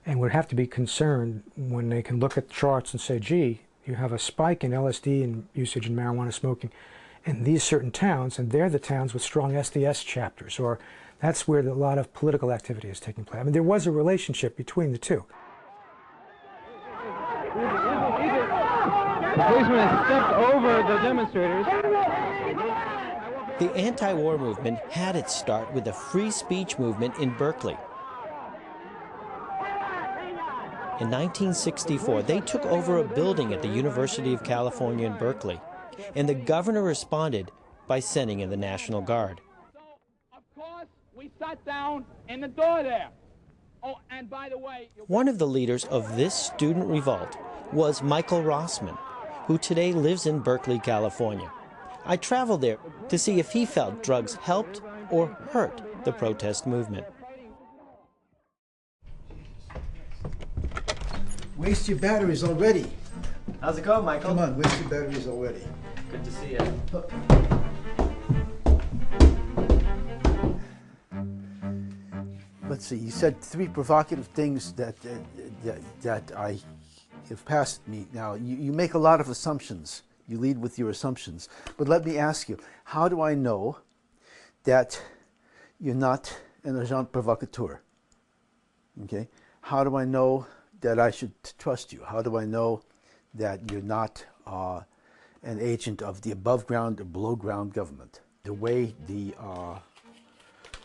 and would have to be concerned when they can look at charts and say, gee, you have a spike in LSD and usage in marijuana smoking in these certain towns, and they're the towns with strong SDS chapters, or that's where a lot of political activity is taking place. I mean, there was a relationship between the two. The policeman has stepped over the demonstrators. The anti-war movement had its start with the free speech movement in Berkeley. In 1964, they took over a building at the University of California in Berkeley, and the governor responded by sending in the National Guard. So, of course, we sat down in the door there. Oh, and by the way... One of the leaders of this student revolt was Michael Rossman, who today lives in Berkeley, California. I traveled there to see if he felt drugs helped or hurt the protest movement. Waste your batteries already. How's it going, Michael? Come on, waste your batteries already. Good to see you. Let's see, you said 3 provocative things that I have passed me. Now, you make a lot of assumptions. You lead with your assumptions. But let me ask you, how do I know that you're not an agent provocateur? Okay? How do I know that I should trust you? How do I know that you're not an agent of the above ground or below ground government? The way the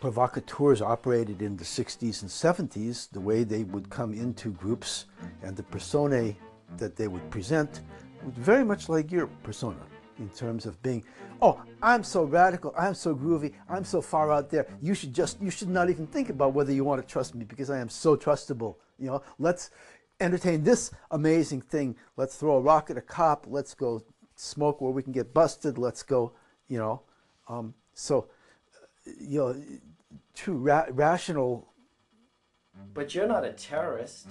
provocateurs operated in the 60s and 70s, the way they would come into groups and the personae that they would present was very much like your persona in terms of being, oh, I'm so radical, I'm so groovy, I'm so far out there, you should not even think about whether you want to trust me because I am so trustable. You know, let's entertain this amazing thing. Let's throw a rock at a cop. Let's go smoke where we can get busted. Let's go, you know. True rational. But you're not a terrorist.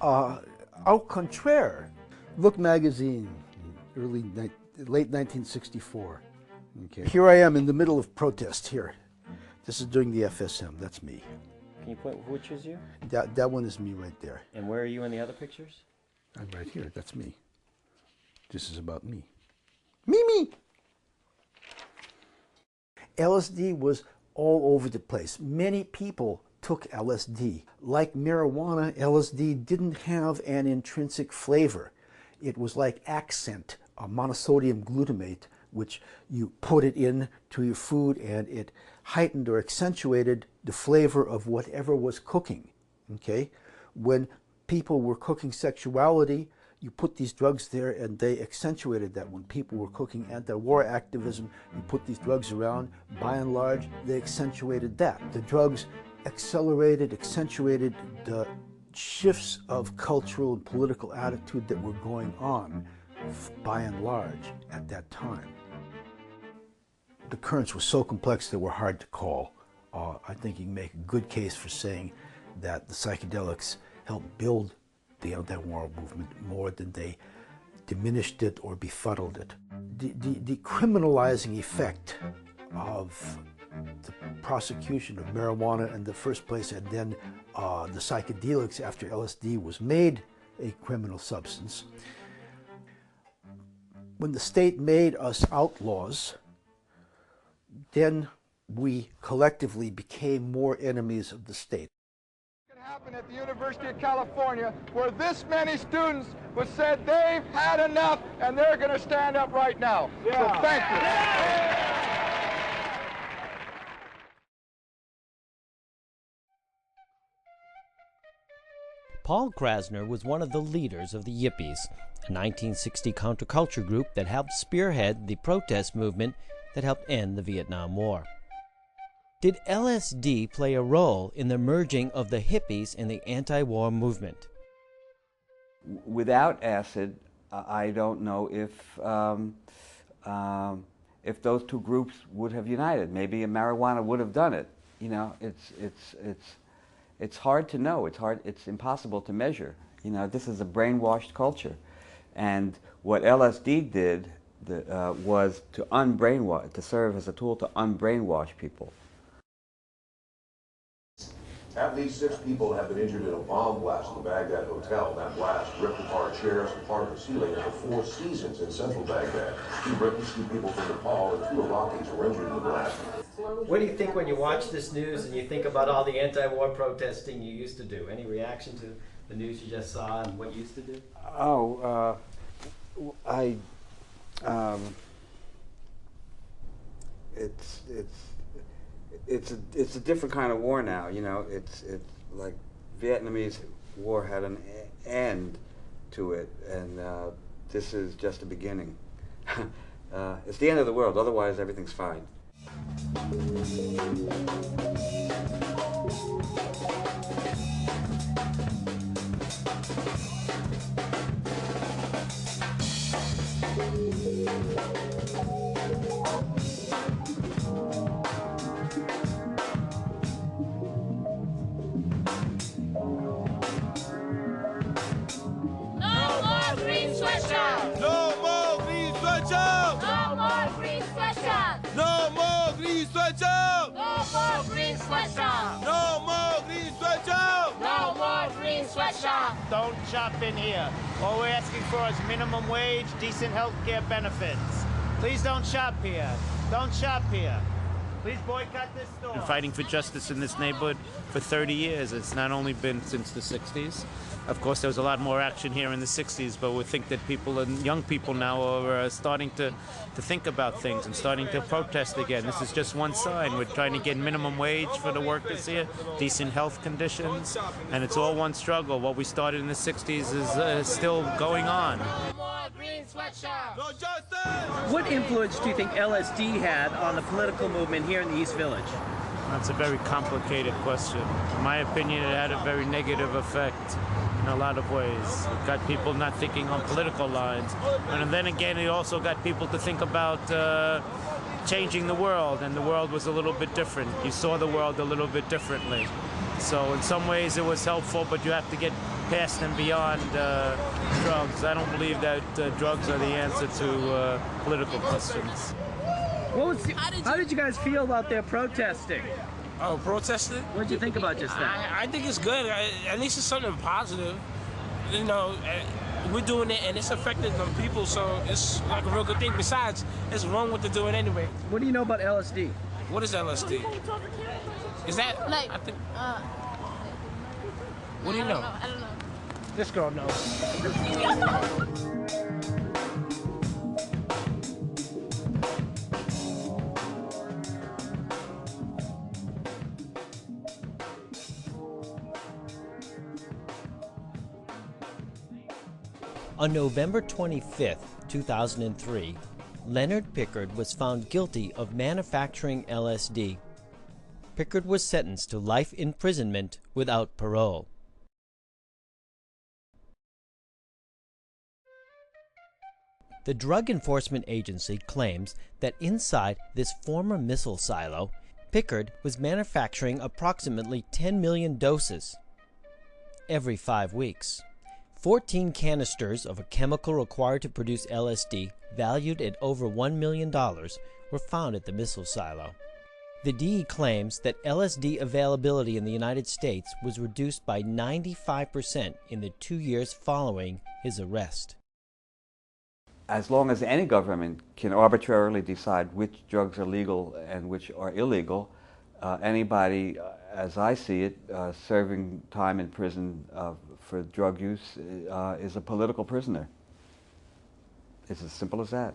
Au contraire. Look magazine, late 1964. Okay. Here I am in the middle of protest here. This is during the FSM. That's me. Can you point which is you? That one is me right there. And where are you in the other pictures? I'm right here. That's me. This is about me. Me! LSD was all over the place. Many people took LSD. Like marijuana, LSD didn't have an intrinsic flavor. It was like accent, a monosodium glutamate, which you put it in to your food and it heightened or accentuated the flavor of whatever was cooking, okay? When people were cooking sexuality, you put these drugs there and they accentuated that. When people were cooking anti-war activism, you put these drugs around, by and large, they accentuated that. The drugs accentuated the shifts of cultural and political attitude that were going on, by and large, at that time. The currents were so complex they were hard to call. I think you can make a good case for saying that the psychedelics helped build the anti-war movement more than they diminished it or befuddled it. The criminalizing effect of the prosecution of marijuana in the first place and then the psychedelics after LSD was made a criminal substance. When the state made us outlaws, then we collectively became more enemies of the state. It happened at the University of California where this many students was said they've had enough and they're going to stand up right now. Yeah. So thank you. Yeah. Paul Krasner was one of the leaders of the Yippies, a 1960 counterculture group that helped spearhead the protest movement that helped end the Vietnam War. Did LSD play a role in the merging of the hippies and the anti-war movement? Without acid, I don't know if those two groups would have united. Maybe marijuana would have done it. You know, it's hard to know. It's impossible to measure. You know, this is a brainwashed culture, and what LSD did was to unbrainwash, to serve as a tool to unbrainwash people. At least 6 people have been injured in a bomb blast at the Baghdad hotel. That blast ripped apart chairs and part of the ceiling at the Four Seasons in central Baghdad. 2 British, 2 people from Nepal, and 2 Iraqis were injured in the blast. What do you think when you watch this news and you think about all the anti-war protesting you used to do? Any reaction to the news you just saw and what you used to do? Oh, it's a different kind of war now. You know, it's like Vietnamese war had an end to it, and this is just a beginning. It's the end of the world. Otherwise, everything's fine. Don't shop in here. All we're asking for is minimum wage, decent health care benefits. Please don't shop here. Don't shop here. Please boycott this store. Been fighting for justice in this neighborhood for 30 years. It's not only been since the 60s. Of course, there was a lot more action here in the 60s, but we think that people and young people now are starting to think about things and starting to protest again. This is just one sign. We're trying to get minimum wage for the workers here, decent health conditions, and it's all one struggle. What we started in the 60s is still going on. What influence do you think LSD had on the political movement here in the East Village? That's a very complicated question. In my opinion, it had a very negative effect in a lot of ways. It got people not thinking on political lines. And then again, it also got people to think about changing the world, and the world was a little bit different. You saw the world a little bit differently. So in some ways it was helpful, but you have to get past and beyond drugs. I don't believe that drugs are the answer to political questions. How did you guys feel about their protesting? Oh, protesting? What did you think about just that? I think it's good. At least it's something positive. You know, we're doing it and it's affecting some people, so it's like a real good thing. Besides, it's wrong what they're doing anyway. What do you know about LSD? What is LSD? Is that like? I think. What do you know? I don't know. This girl knows. On November 25, 2003, Leonard Pickard was found guilty of manufacturing LSD. Pickard was sentenced to life imprisonment without parole. The Drug Enforcement Agency claims that inside this former missile silo, Pickard was manufacturing approximately 10 million doses every 5 weeks. 14 canisters of a chemical required to produce LSD, valued at over $1 million, were found at the missile silo. The DE claims that LSD availability in the United States was reduced by 95% in the 2 years following his arrest. As long as any government can arbitrarily decide which drugs are legal and which are illegal, anybody, as I see it, serving time in prison for drug use is a political prisoner. It's as simple as that.